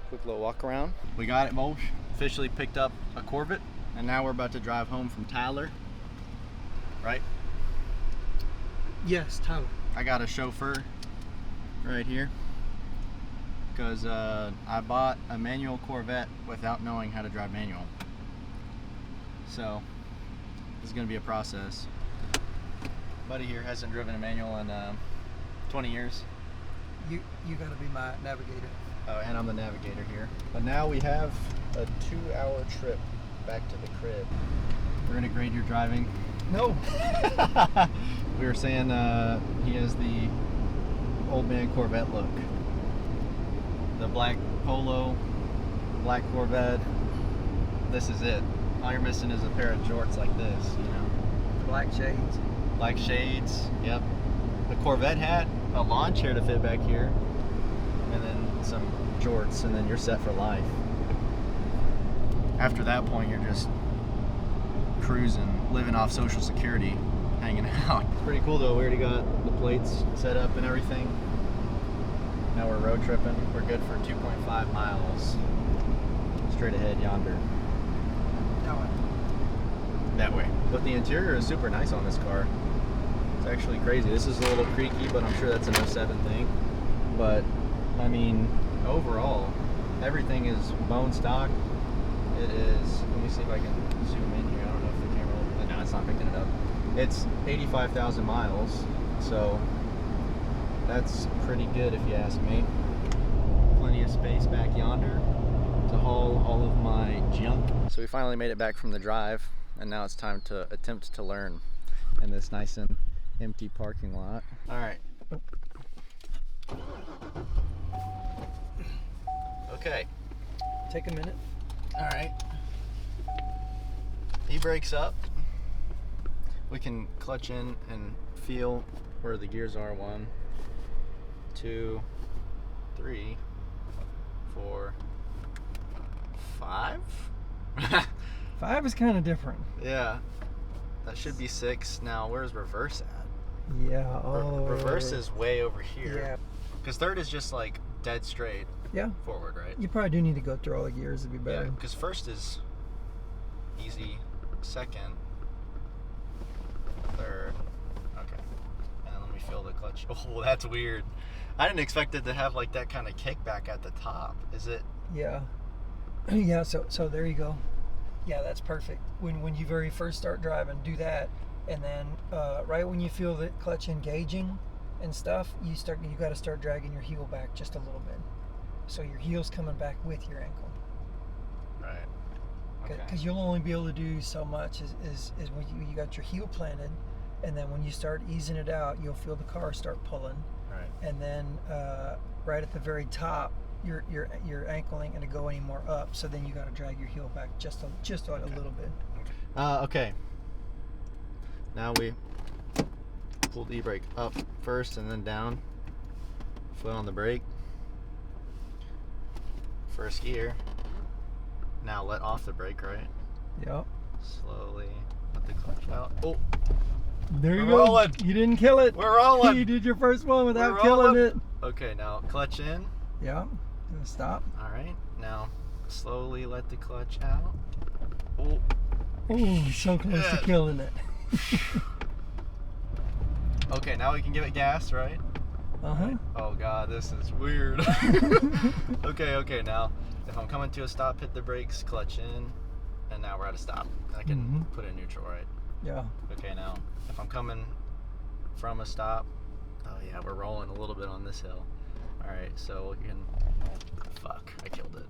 Quick little walk around. We got it, Mulch. Officially picked up a Corvette, and now we're about to drive home from Tyler. Right? Yes, Tyler. I got a chauffeur right here because I bought a manual Corvette without knowing how to drive manual. So this is going to be a process. Buddy here hasn't driven a manual in 20 years. You got to be my navigator. Oh, and I'm the navigator here. But now we have a 2-hour trip back to the crib. We're going to grade your driving. No. We were saying he has the old man Corvette look. The black polo, black Corvette. This is it. All you're missing is a pair of jorts like this, you know. Black shades. Black shades, yep. The Corvette hat, a lawn chair to fit back here, and then some jorts, and then you're set for life. After that point, you're just cruising, living off Social Security, hanging out. It's pretty cool though. We already got the plates set up and everything. Now we're road tripping. We're good for 2.5 miles. Straight ahead yonder. That way. But the interior is super nice on this car. It's actually crazy. This is a little creaky, but I'm sure that's an 07 thing. But I mean, overall, everything is bone stock. It is, let me see if I can zoom in here. I don't know if the camera will, no, it's not picking it up. It's 85,000 miles, so that's pretty good if you ask me. Plenty of space back yonder to haul all of my junk. So we finally made it back from the drive, and now it's time to attempt to learn in this nice and empty parking lot. All right. Okay. Take a minute. All right. E-brake's up. We can clutch in and feel where the gears are. 1, 2, 3, 4, 5. 5 is kind of different. Yeah. That should be 6. Now, where's reverse at? Yeah. Reverse is way over here. Yeah. Because third is just like dead straight. Yeah. Forward, right? You probably do need to go through all the gears to be better. Yeah, because first is easy, second, third, okay. And then let me feel the clutch. Oh, that's weird. I didn't expect it to have like that kind of kickback at the top. Is it? Yeah. Yeah, so there you go. Yeah, that's perfect. When you very first start driving, do that. And then right when you feel the clutch engaging and stuff, you got to start dragging your heel back just a little bit. So your heel's coming back with your ankle. Right. Okay. Because you'll only be able to do so much is when you got your heel planted, and then when you start easing it out, you'll feel the car start pulling. Right. And then right at the very top, your ankle ain't gonna go any more up. So then you got to drag your heel back just a little bit. Okay. Now we pull the e-brake up first and then down. Foot on the brake. First gear. Now let off the brake, right? Yep. Slowly let the clutch out. Oh, there you we're go. rolling. You didn't kill it. We're rolling. You did your first one without We're killing rolling. it. Okay, now clutch in. Yep. Gonna stop. All right. Now slowly let the clutch out. Oh. Oh, so close to killing it. Okay, now we can give it gas, right? Uh-huh. Oh God, this is weird. Okay, now if I'm coming to a stop, hit the brakes, clutch in, and now we're at a stop. I can put it in neutral, right? Yeah. Okay, now if I'm coming from a stop, oh yeah, we're rolling a little bit on this hill. All right, so we can, fuck, I killed it.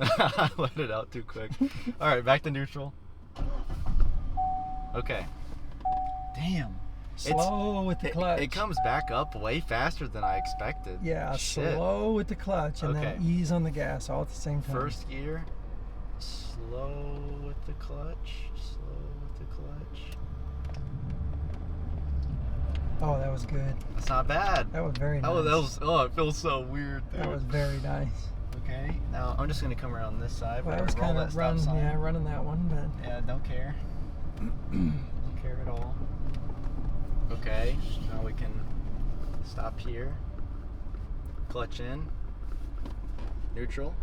I let it out too quick. All right, back to neutral. Okay. Damn. Slow with the clutch. It comes back up way faster than I expected. Yeah, Shit. slow with the clutch and then ease on the gas all at the same time. First gear, slow with the clutch, slow with the clutch. Oh, that was good. That's not bad. That was very nice. It feels so weird, dude. That was very nice. Okay, now I'm just gonna come around this side. Well, I was kind of running that one, but yeah, don't care. Don't care at all. Okay, now we can stop here. Clutch in. Neutral.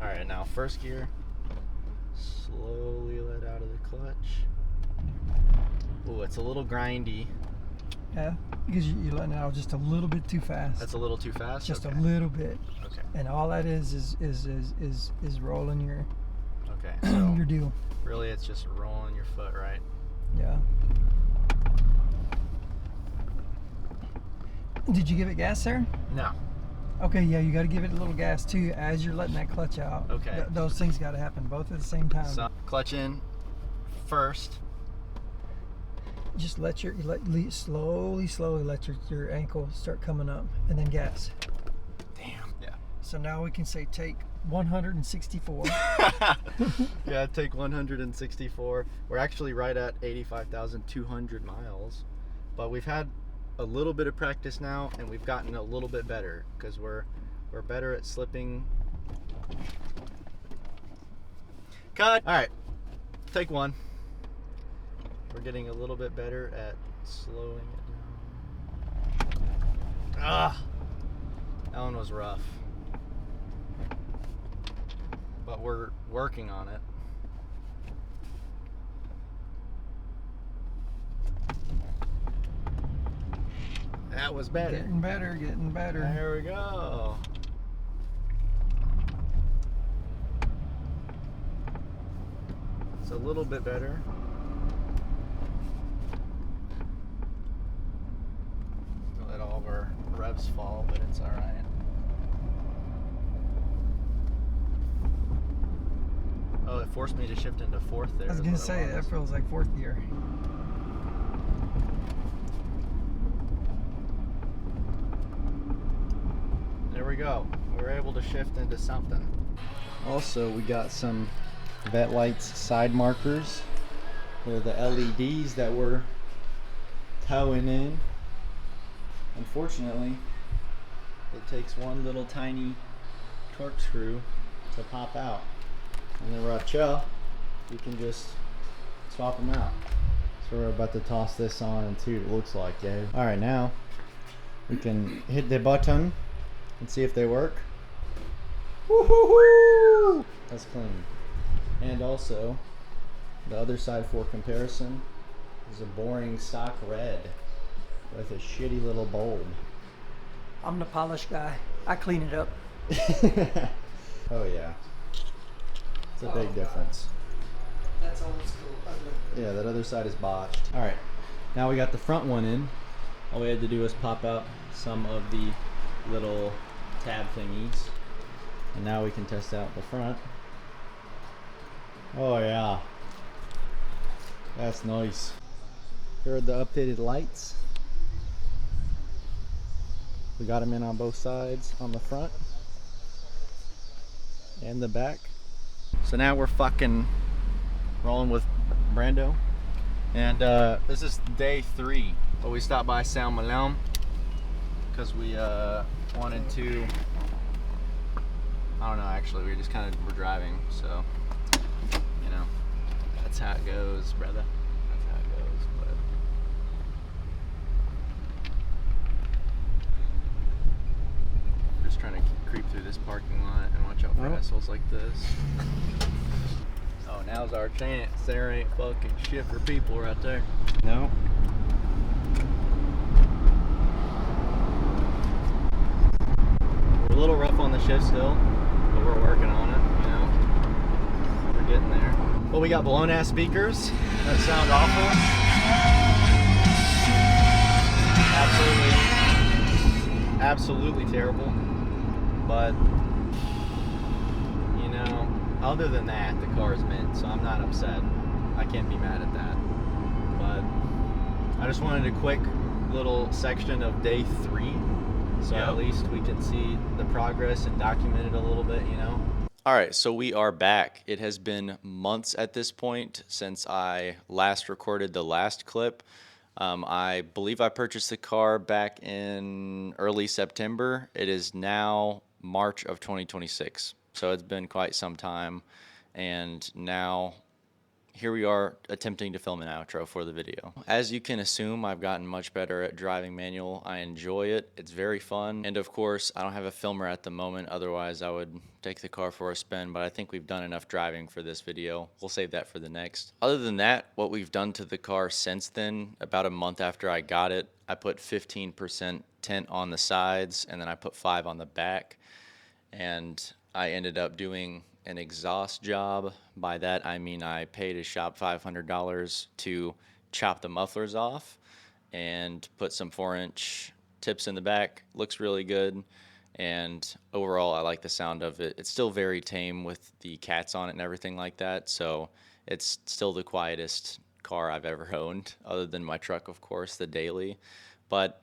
All right, now first gear. Slowly let out of the clutch. Oh, it's a little grindy. Yeah, because you're letting it out just a little bit too fast. That's a little too fast? Just okay. a little bit. Okay. And all that is rolling your Okay, so your deal. really it's just rolling your foot, right? Yeah. Did you give it gas there? No. Okay, yeah, you got to give it a little gas too as you're letting that clutch out. Okay. Those things got to happen both at the same time. So clutch in first. Just slowly let your ankle start coming up, and then gas. Damn. Yeah. So now we can say take 164. Yeah, take 164. We're actually right at 85,200 miles, but we've had a little bit of practice now, and we've gotten a little bit better because we're better at slipping. Cut. All right, take one. We're getting a little bit better at slowing it down. Ah, that one was rough, but we're working on it. That was better. Getting better. There we go. It's a little bit better. Let all of our revs fall, but it's all right. Oh, it forced me to shift into fourth there. I was gonna say that feels like fourth gear. There we go. We were able to shift into something. Also, we got some Vette lights side markers. They're the LEDs that we're towing in. Unfortunately, it takes one little tiny torque screw to pop out. And then Rachel, you can just swap them out. So we're about to toss this on and see what it looks like, yeah. All right, now we can hit the button and see if they work. Woo-hoo-hoo! That's clean. And also, the other side for comparison is a boring stock red with a shitty little bulb. I'm the polish guy. I clean it up. Oh yeah. It's a big difference. That's old school. Yeah, that other side is botched. All right, now we got the front one in. All we had to do was pop out some of the little tab thingies. And now we can test out the front. Oh yeah. That's nice. Here are the updated lights. We got them in on both sides, on the front and the back. So now we're fucking rolling with Brando. And this is day 3. But we stopped by Saint Malone because we wanted to, I don't know, actually, we just kind of were driving, so, you know, that's how it goes, brother. That's how it goes, but. We're just trying to creep through this parking lot and watch out for assholes like this. Oh, now's our chance. There ain't fucking shit for people right there. No. We're a little rough on the shift still, but we're working on it, you know. We're getting there. Well, we got blown ass speakers that sound awful. Absolutely terrible. But, you know, other than that, the car is mint, so I'm not upset. I can't be mad at that. But I just wanted a quick little section of day 3, so at least we can see the progress and document it a little bit, you know. All right, so we are back. It has been months at this point since I last recorded the last clip. I believe I purchased the car back in early September. It is now March of 2026, so it's been quite some time, and now here we are attempting to film an outro for the video. As you can assume, I've gotten much better at driving manual. I enjoy it. It's very fun. And of course, I don't have a filmer at the moment. Otherwise, I would take the car for a spin, but I think we've done enough driving for this video. We'll save that for the next. Other than that, what we've done to the car since then, about a month after I got it, I put 15% tint on the sides and then I put 5 on the back. And I ended up doing an exhaust job. By that, I mean I paid a shop $500 to chop the mufflers off and put some 4-inch tips in the back. Looks really good. And overall, I like the sound of it. It's still very tame with the cats on it and everything like that. So it's still the quietest car I've ever owned, other than my truck, of course, the daily. But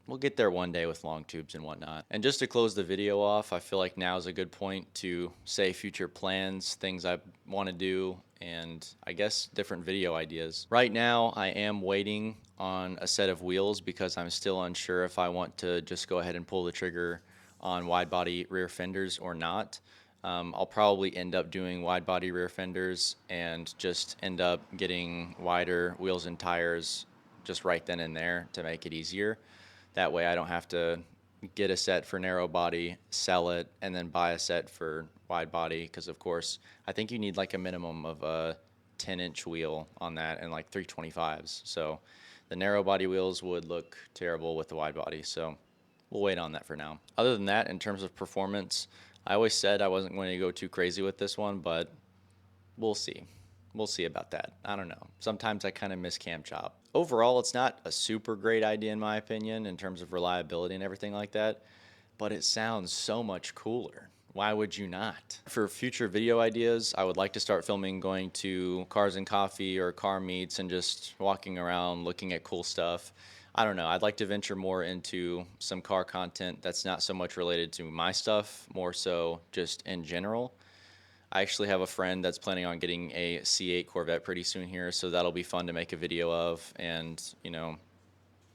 we'll get there one day with long tubes and whatnot. And just to close the video off, I feel like now is a good point to say future plans, things I want to do, and I guess different video ideas. Right now, I am waiting on a set of wheels because I'm still unsure if I want to just go ahead and pull the trigger on wide body rear fenders or not. I'll probably end up doing wide body rear fenders and just end up getting wider wheels and tires just right then and there to make it easier. That way I don't have to get a set for narrow body, sell it, and then buy a set for wide body. Because, of course, I think you need like a minimum of a 10-inch wheel on that and like 325s. So the narrow body wheels would look terrible with the wide body. So we'll wait on that for now. Other than that, in terms of performance, I always said I wasn't going to go too crazy with this one, but we'll see. We'll see about that. I don't know. Sometimes I kind of miss cam chop. Overall, it's not a super great idea in my opinion in terms of reliability and everything like that, but it sounds so much cooler. Why would you not? For future video ideas, I would like to start filming going to Cars and Coffee or car meets and just walking around looking at cool stuff. I don't know. I'd like to venture more into some car content that's not so much related to my stuff, more so just in general. I actually have a friend that's planning on getting a C8 Corvette pretty soon here, so that'll be fun to make a video of and, you know,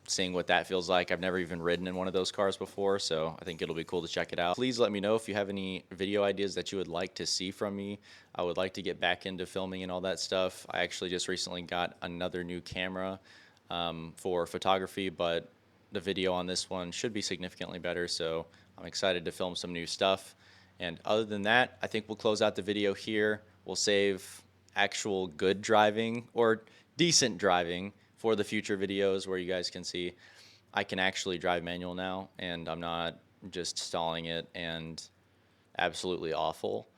seeing what that feels like. I've never even ridden in one of those cars before, so I think it'll be cool to check it out. Please let me know if you have any video ideas that you would like to see from me. I would like to get back into filming and all that stuff. I actually just recently got another new camera for photography, but the video on this one should be significantly better, so I'm excited to film some new stuff. And other than that, I think we'll close out the video here. We'll save actual good driving or decent driving for the future videos where you guys can see I can actually drive manual now and I'm not just stalling it and absolutely awful.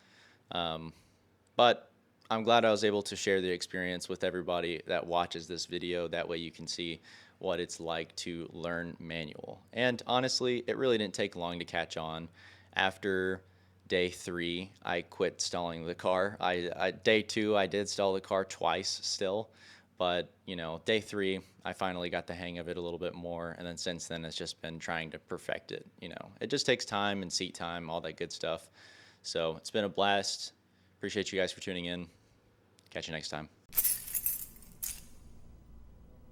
But I'm glad I was able to share the experience with everybody that watches this video. That way you can see what it's like to learn manual. And honestly, it really didn't take long to catch on. After day 3, I quit stalling the car. Day 2, I did stall the car twice still, but you know, day 3, I finally got the hang of it a little bit more, and then since then, it's just been trying to perfect it. You know, it just takes time and seat time, all that good stuff. So it's been a blast. Appreciate you guys for tuning in. Catch you next time.